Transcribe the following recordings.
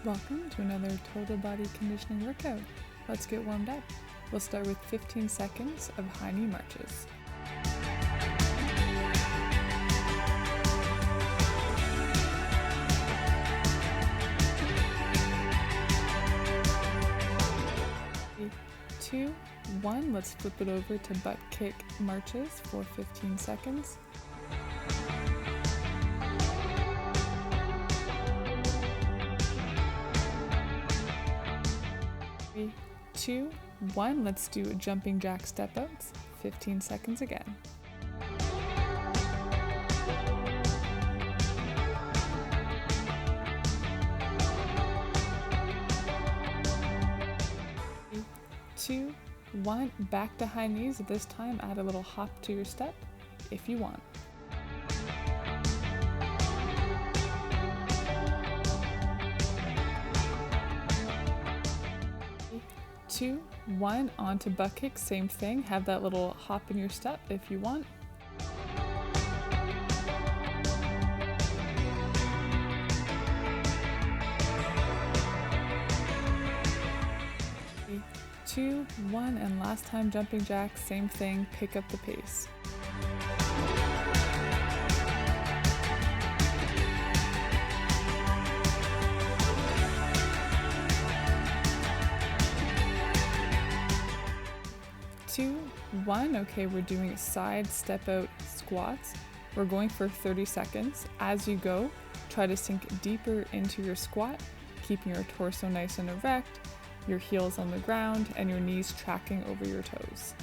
Welcome to another total body conditioning workout. Let's get warmed up. We'll start with 15 seconds of high knee marches. Three, 2, 1, let's flip it over to butt kick marches for 15 seconds. 3, 2, 1, let's do jumping jack step outs, 15 seconds again. 3, 2, 1, back to high knees. This time add a little hop to your step if you want. 2, 1, onto butt kick, same thing, have that little hop in your step if you want. 3, 2, 1, and last time jumping jack, same thing, pick up the pace. 2, 1, okay, we're doing side step out squats. We're going for 30 seconds. As you go, try to sink deeper into your squat, keeping your torso nice and erect, your heels on the ground, and your knees tracking over your toes.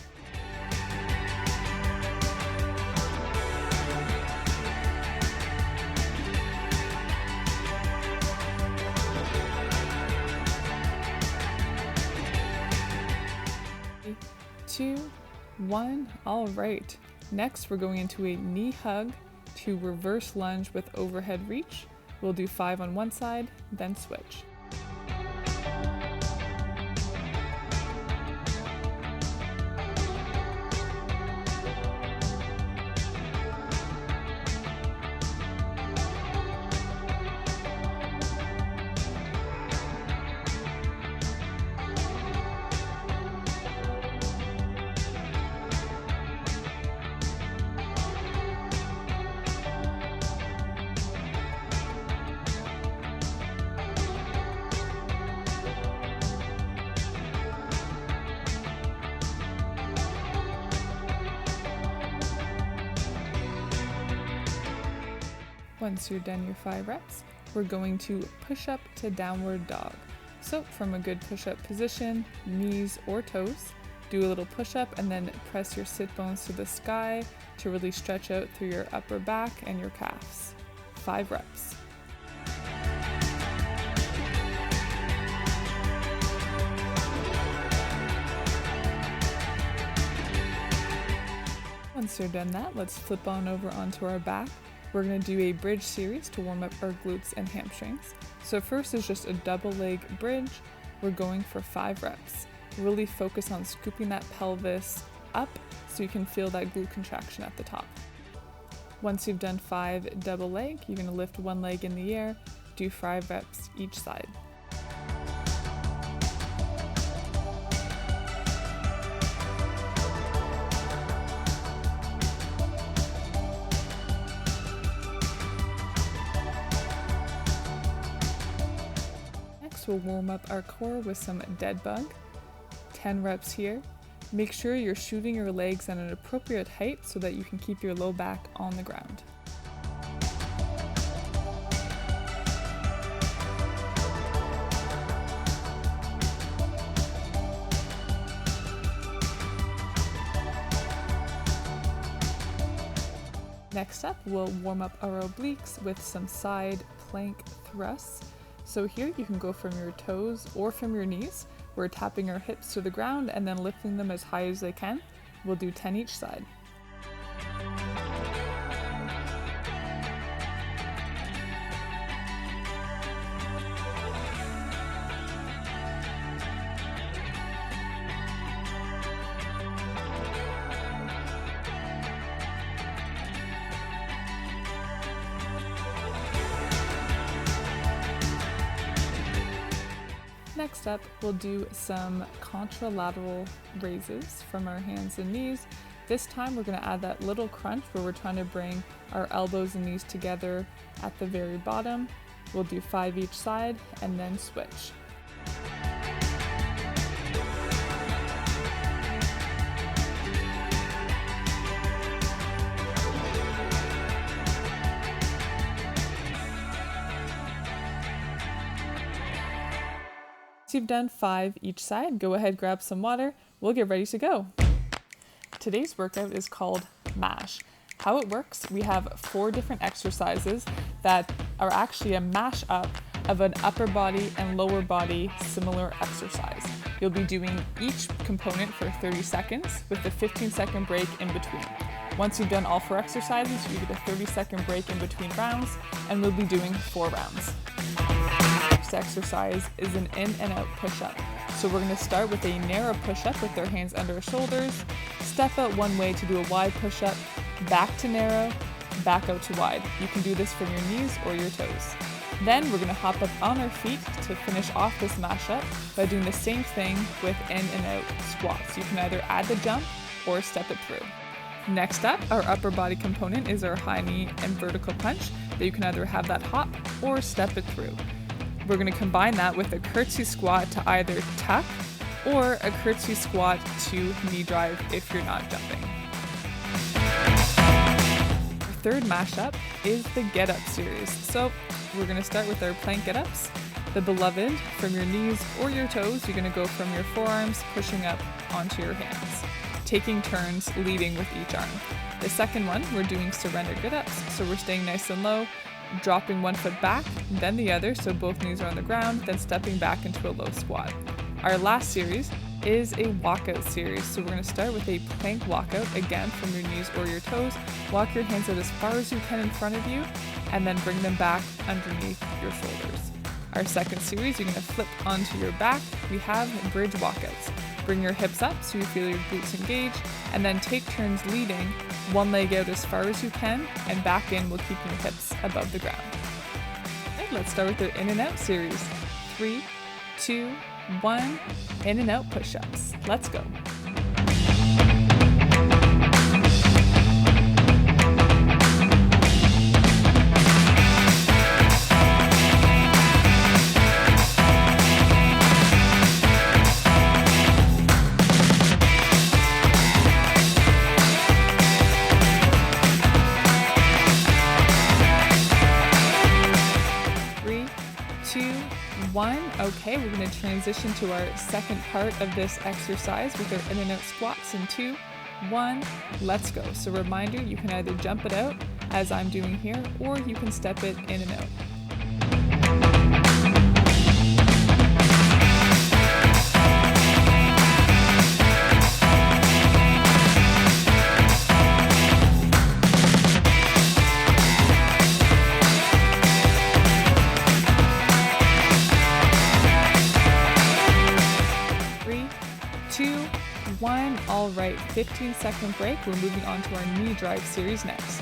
Three, 2, 1, all right. Next, we're going into a knee hug to reverse lunge with overhead reach. We'll do 5 on one side, then switch. 'Once you're done your 5 reps, we're going to push up to downward dog. So from a good push-up position, knees or toes, do a little push-up and then press your sit bones to the sky to really stretch out through your upper back and your calves. 5 reps. Once you're done that, let's flip on over onto our back. We're going to do a bridge series to warm up our glutes and hamstrings. So first is just a double leg bridge. We're going for 5 reps. Really focus on scooping that pelvis up so you can feel that glute contraction at the top. Once you've done 5 double leg, you're going to lift one leg in the air, do 5 reps each side. We'll warm up our core with some dead bug. 10 reps here. Make sure you're shooting your legs at an appropriate height so that you can keep your low back on the ground. Next up, we'll warm up our obliques with some side plank thrusts. So here you can go from your toes or from your knees. We're tapping our hips to the ground and then lifting them as high as they can. We'll do 10 each side. Next up, we'll do some contralateral raises from our hands and knees. This time we're going to add that little crunch where we're trying to bring our elbows and knees together at the very bottom. We'll do 5 each side and then switch. So you've done 5 each side, go ahead, grab some water, we'll get ready to go. Today's workout is called MASH. How it works, we have 4 different exercises that are actually a mash up of an upper body and lower body similar exercise. You'll be doing each component for 30 seconds with a 15-second break in between. Once you've done all 4 exercises, you get a 30-second break in between rounds, and we'll be doing 4 rounds. Next exercise is an in and out push-up. So we're going to start with a narrow push-up with our hands under our shoulders, step out one way to do a wide push-up, back to narrow, back out to wide. You can do this from your knees or your toes. Then we're going to hop up on our feet to finish off this mashup by doing the same thing with in and out squats. You can either add the jump or step it through. Next up, our upper body component is our high knee and vertical punch that you can either have that hop or step it through. We're going to combine that with a curtsy squat to either tuck or a curtsy squat to knee drive if you're not jumping. Our third mashup is the get up series. So we're going to start with our plank get ups. The beloved, from your knees or your toes, you're going to go from your forearms pushing up onto your hands, taking turns leading with each arm. The second one, we're doing surrender get ups. So we're staying nice and low, dropping one foot back, then the other, so both knees are on the ground, then stepping back into a low squat. Our last series is a walkout series. So we're going to start with a plank walkout, again from your knees or your toes. Walk your hands out as far as you can in front of you, and then bring them back underneath your shoulders. Our second series, you're going to flip onto your back. We have bridge walkouts. Bring your hips up so you feel your glutes engage, and then take turns leading, one leg out as far as you can, and back in while keeping your hips above the ground. Okay, let's start with the in and out series. 3, 2, 1, in and out push-ups. Let's go. Okay, we're going to transition to our second part of this exercise with our in and out squats in 2, 1, let's go. So reminder, you can either jump it out as I'm doing here, or you can step it in and out. 1. All right, 15-second break. We're moving on to our knee drive series next.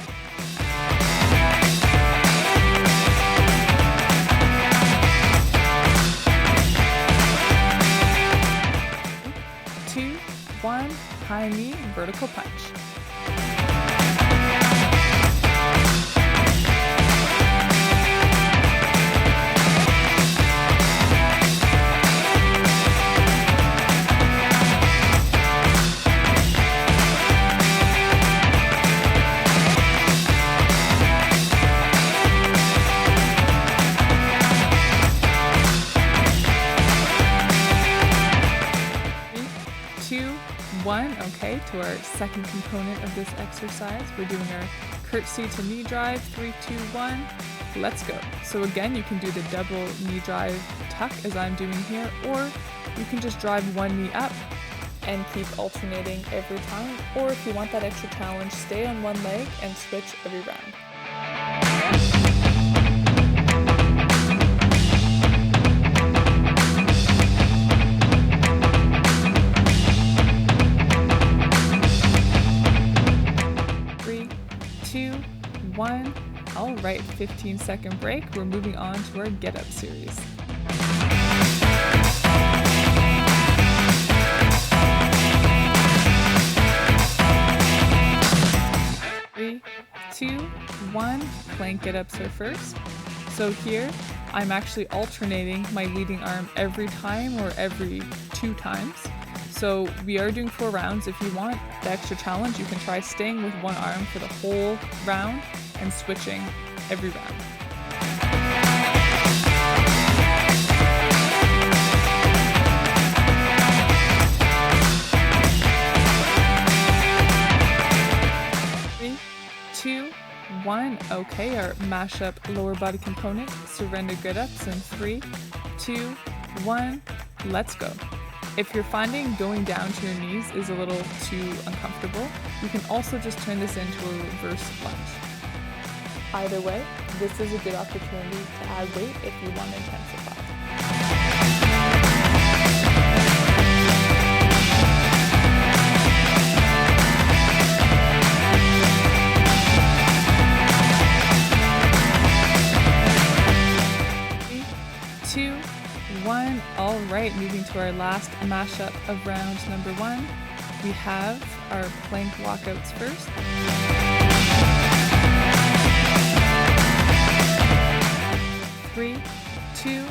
Two, one, high knee, vertical punch. Okay, to our second component of this exercise, we're doing our curtsy to knee drive. 3, 2, 1, let's go. So again, you can do the double knee drive tuck as I'm doing here, or you can just drive one knee up and keep alternating every time. Or if you want that extra challenge, stay on one leg and switch every round. 1. All right, 15-second break. We're moving on to our get up series. plank get-ups are first. So here, I'm actually alternating my leading arm every time or every 2 times. So we are doing 4 rounds. If you want the extra challenge, you can try staying with one arm for the whole round and switching every round. Three, 2, 1. Okay, our mashup lower body component, surrender get-ups in 3, 2, 1, let's go. If you're finding going down to your knees is a little too uncomfortable, you can also just turn this into a reverse lunge. Either way, this is a good opportunity to add weight if you want to intensify. Three, 2, 1. All right, moving to our last mashup of round number 1. We have our plank walkouts first. 3, 2,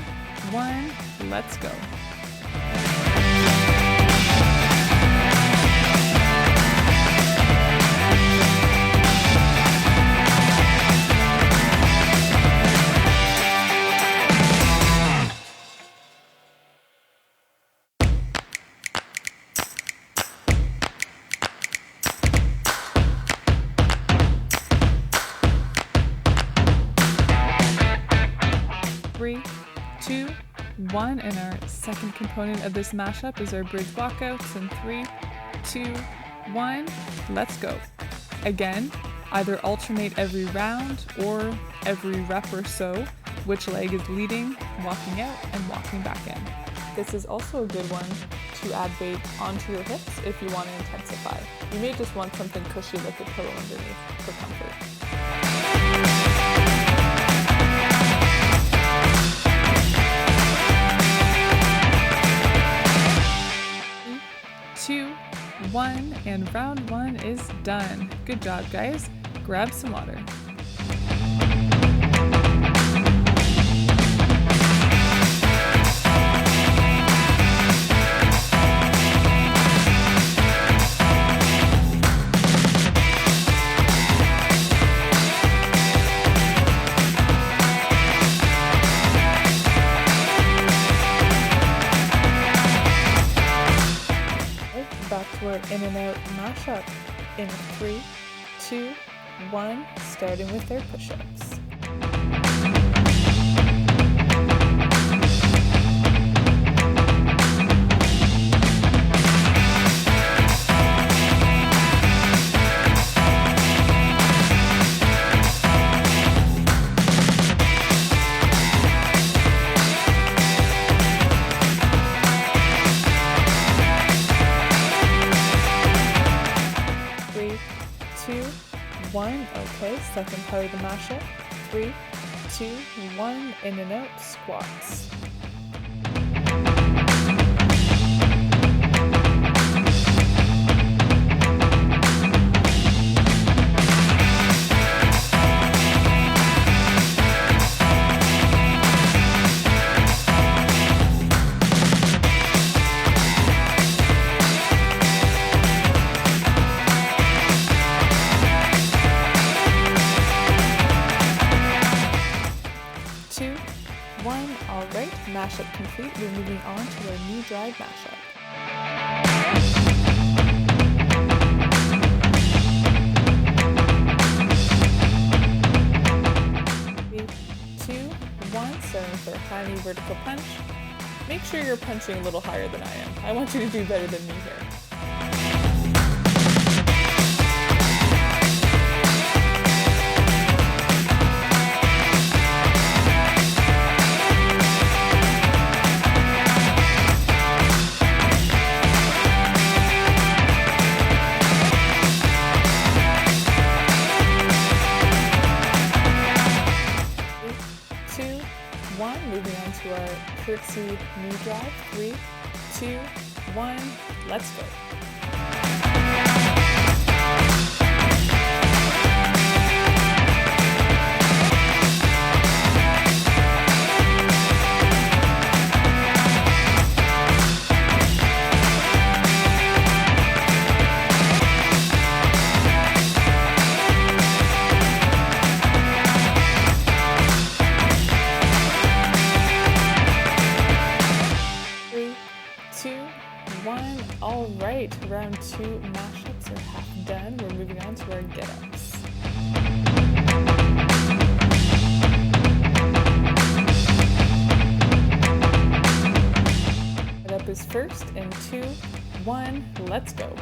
1, let's go. Three, 2, 1, and our second component of this mashup is our bridge walkouts in 3, 2, 1, let's go. Again, either alternate every round or every rep or so, which leg is leading, walking out, and walking back in. This is also a good one to add weight onto your hips if you want to intensify. You may just want something cushy like a pillow underneath for comfort. 2, 1, and round 1 is done. Good job, guys. Grab some water. Back to our in and out mashup in 3, 2, 1, starting with our push-ups. Okay, second part of the mashup. 3, 2, 1, in and out, squats. Alright, mashup complete. We're moving on to our knee drive mashup. 3, 2, 1, starting with our high knee vertical punch. Make sure you're punching a little higher than I am. I want you to do better than me here. 1, moving on to our curtsy knee drive. 3, 2, 1, let's go. All right, round 2 mashups are half done. We're moving on to our get-ups. Get-up is first in 2, 1, let's go.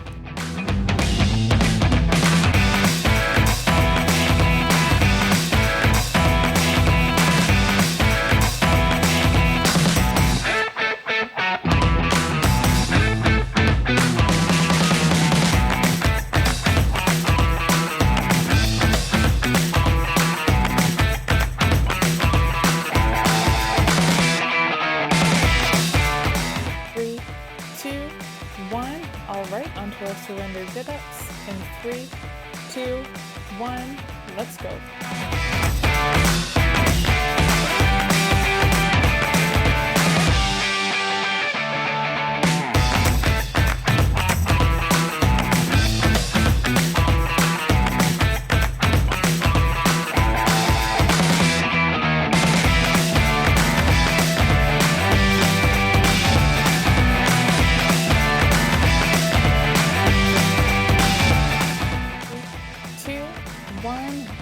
Onto our surrender get-ups in 3, 2, 1, let's go.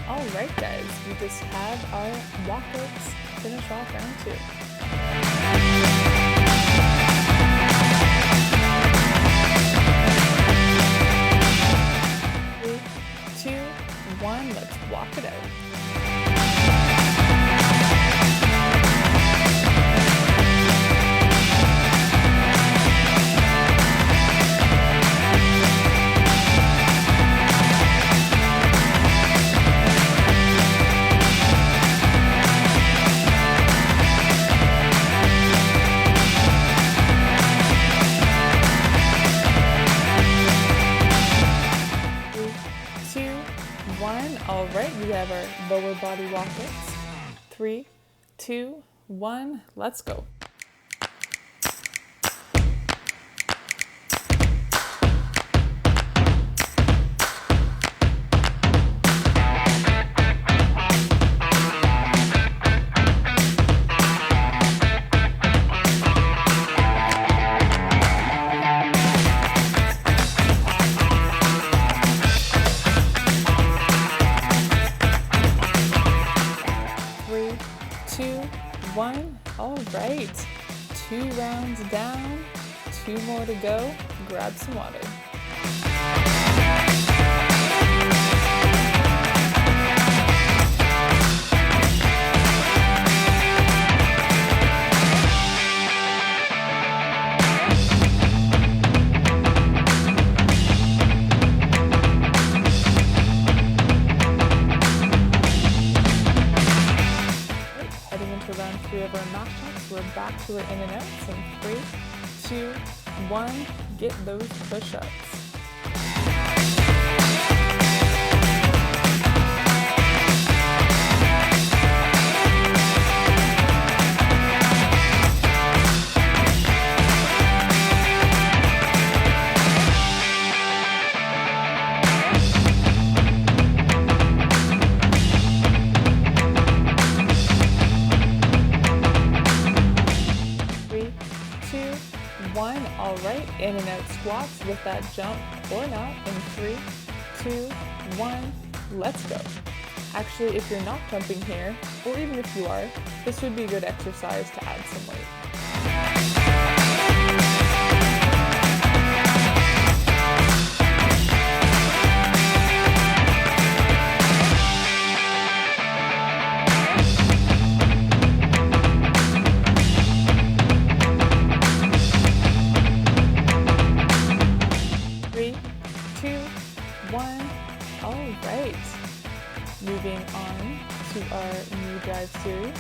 Alright guys, we just had our walkouts finish off round 2. 3, 2, 1, let's walk it out. Alright, we have our lower body walkouts. 3, 2, 1, let's go. All right, 2 rounds down, 2 more to go. Grab some water. Round 3 of our mashups. We're back to our in and outs in 3, 2, 1, get those push-ups. 1, all right, in and out squats with that jump or not in 3, 2, 1, let's go. Actually, if you're not jumping here, or even if you are, this would be a good exercise to add some weight. 2, 1, all right. Moving on to our knee drive series.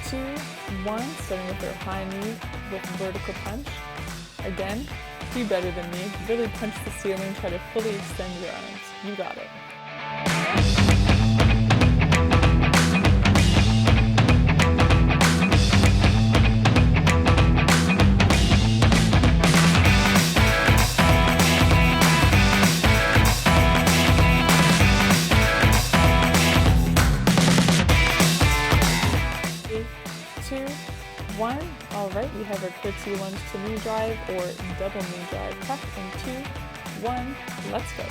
2, 1, starting with our high knee with vertical punch. Again, do better than me. Really punch the ceiling, try to fully extend your arms. You got it. 3, we have our curtsy lunge to knee drive or double knee drive tuck in 2, 1, let's go.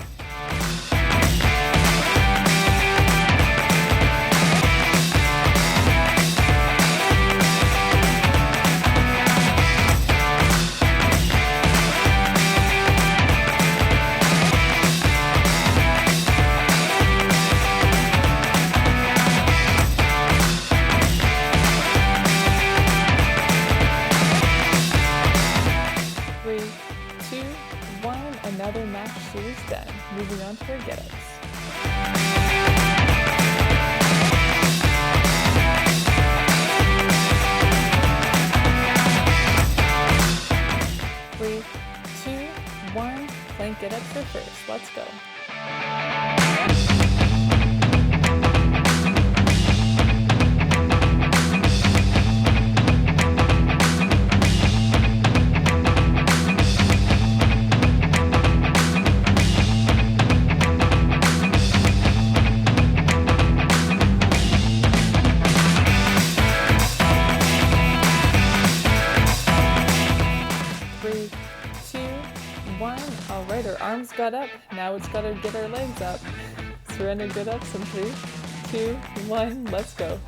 3, 2, 1, another match series done. Moving on to our get-ups. 3, 2, 1, plank get-ups for first. Let's go. 3, 2, 1. All right, our arms got up. Now it's got to get our legs up. Surrender get ups in 3, 2, 1. Let's go.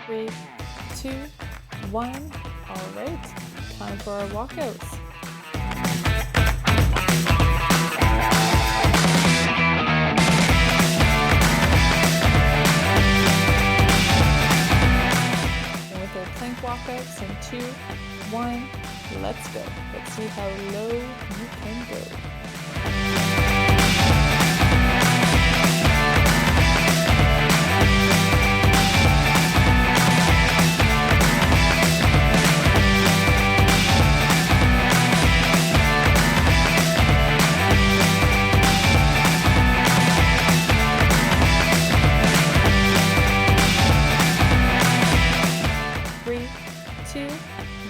3, 2, 1. All right, time for our walkouts. And with our plank walkouts in 2, 1, let's go. Let's see how low you can go. 3, 2,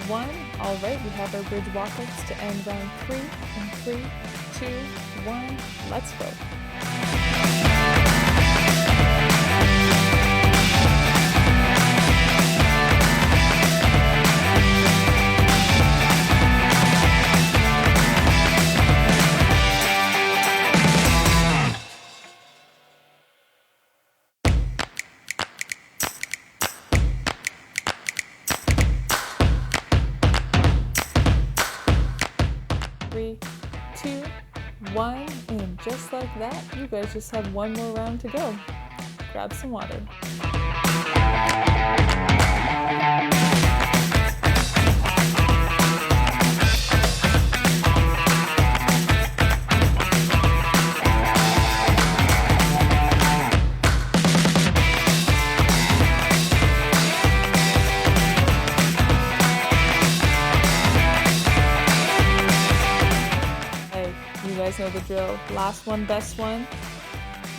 1. All right, we have our bridge walkouts to end round 3 in 3, 2, 1. Let's go. Three, 2, 1, and just like that, you guys just have one more round to go. Grab some water. You guys know the drill. Last one, best one.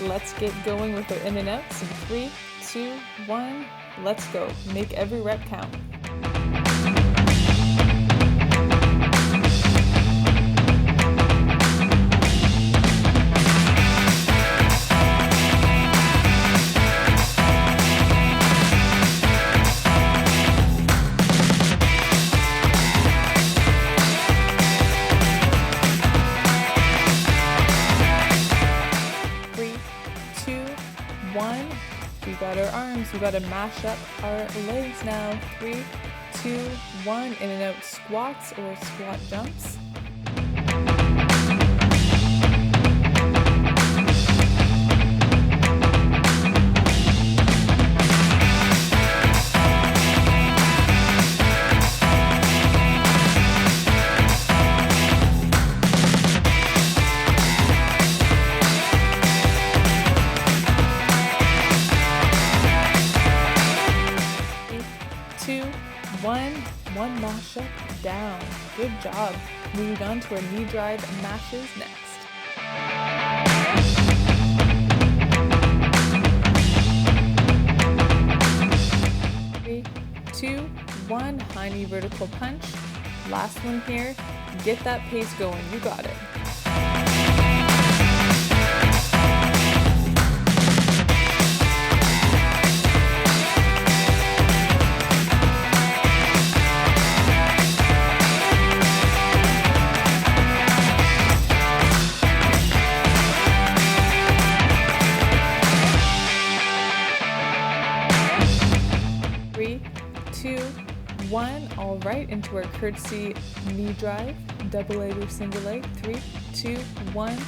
Let's get going with our in and outs in 3, 2, 1. Let's go. Make every rep count. 3, 2, 1. We got our arms. We got to mash up our legs now. 3, 2, 1. In and out squats or squat jumps. 2, 1. One mash up down. Good job. Moving on to our knee drive mashes next. 2, 1, high knee vertical punch. Last one here. Get that pace going, you got it. 3, 2, 1. All right, into our curtsy knee drive, double leg or single leg. 3, 2, 1.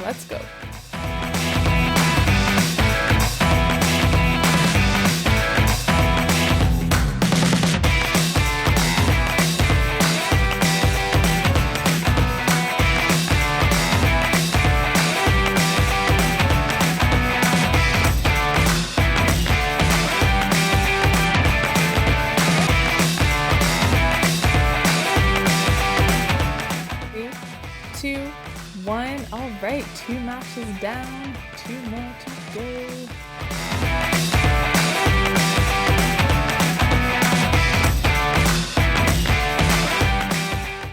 Let's go. Two, one. All right, 2 matches down, 2 more to go.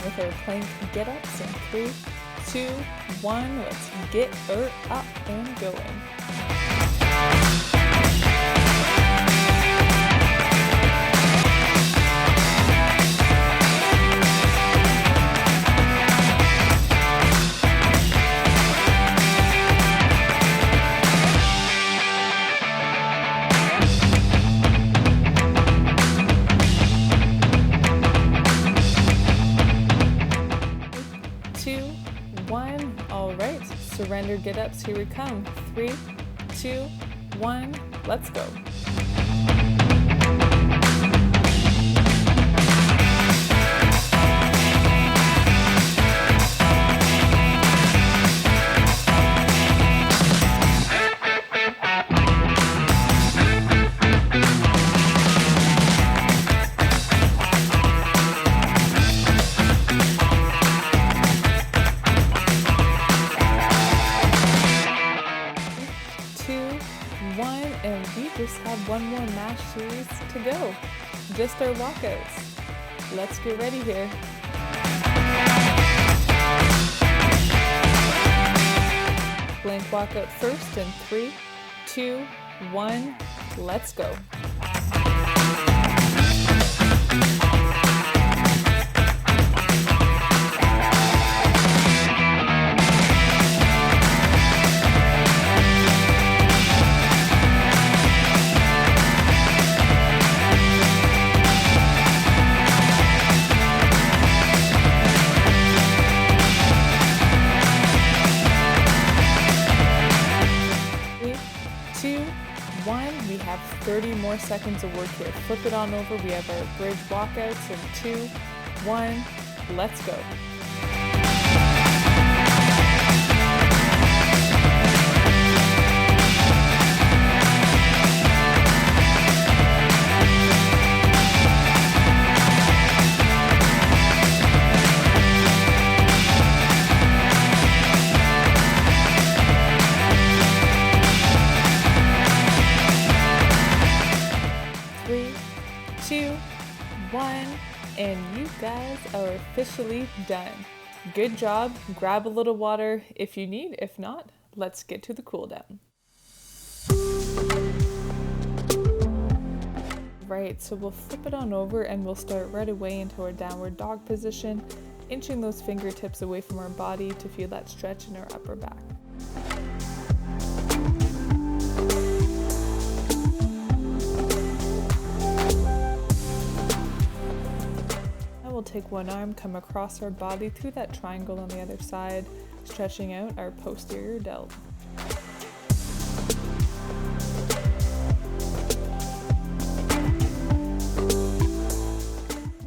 With our plank get ups in 3, 2, 1. Let's get her up and going. Surrender get ups, here we come. 3, 2, 1, let's go. And we just have one more match series to go. Just our walkouts. Let's get ready here. Plank walkout first in 3, 2, 1, let's go. We have 30 more seconds of work here. Flip it on over. We have our bridge walkouts in 2, 1, let's go. And you guys are officially done. Good job. Grab a little water if you need. If not, let's get to the cool down. Right, so we'll flip it on over and we'll start right away into our downward dog position, inching those fingertips away from our body to feel that stretch in our upper back. We'll take one arm, come across our body through that triangle on the other side, stretching out our posterior delt.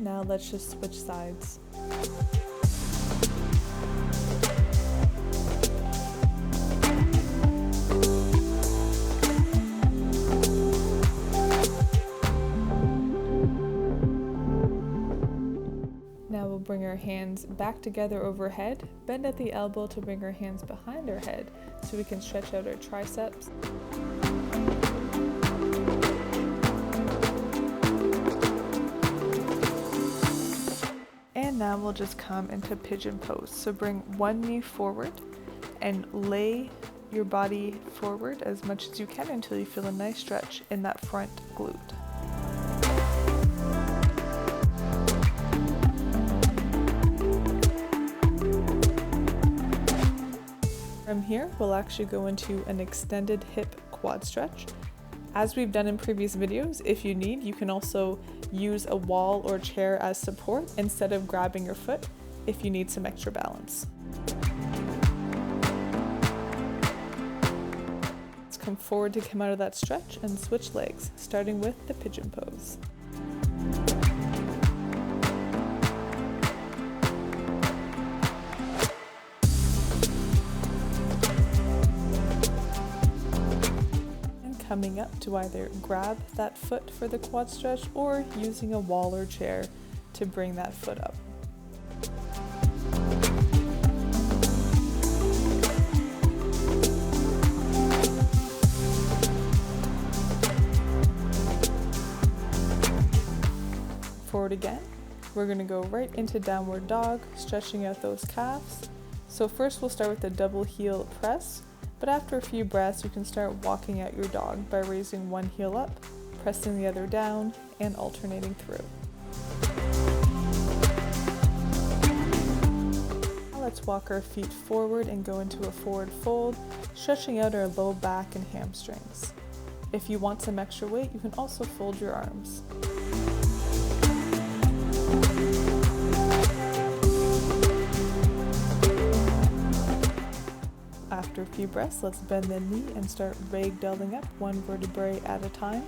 Now let's just switch sides. Bring our hands back together overhead, bend at the elbow to bring our hands behind our head so we can stretch out our triceps. now we'll just come into pigeon pose. So bring one knee forward and lay your body forward as much as you can until you feel a nice stretch in that front glute. From here, we'll actually go into an extended hip quad stretch. As we've done in previous videos, if you need, you can also use a wall or chair as support instead of grabbing your foot if you need some extra balance. Let's come forward to come out of that stretch and switch legs, starting with the pigeon pose. Coming up to either grab that foot for the quad stretch or using a wall or chair to bring that foot up. Forward again. We're going to go right into downward dog, stretching out those calves. So first we'll start with the double heel press. But after a few breaths, you can start walking out your dog by raising one heel up, pressing the other down, and alternating through. Now let's walk our feet forward and go into a forward fold, stretching out our low back and hamstrings. If you want some extra weight, you can also fold your arms. After a few breaths, let's bend the knee and start ragdolling up one vertebrae at a time.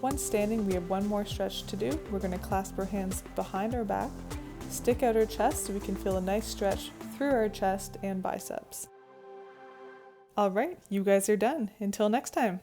Once standing, we have one more stretch to do. We're going to clasp our hands behind our back, stick out our chest so we can feel a nice stretch through our chest and biceps. All right, you guys are done. Until next time.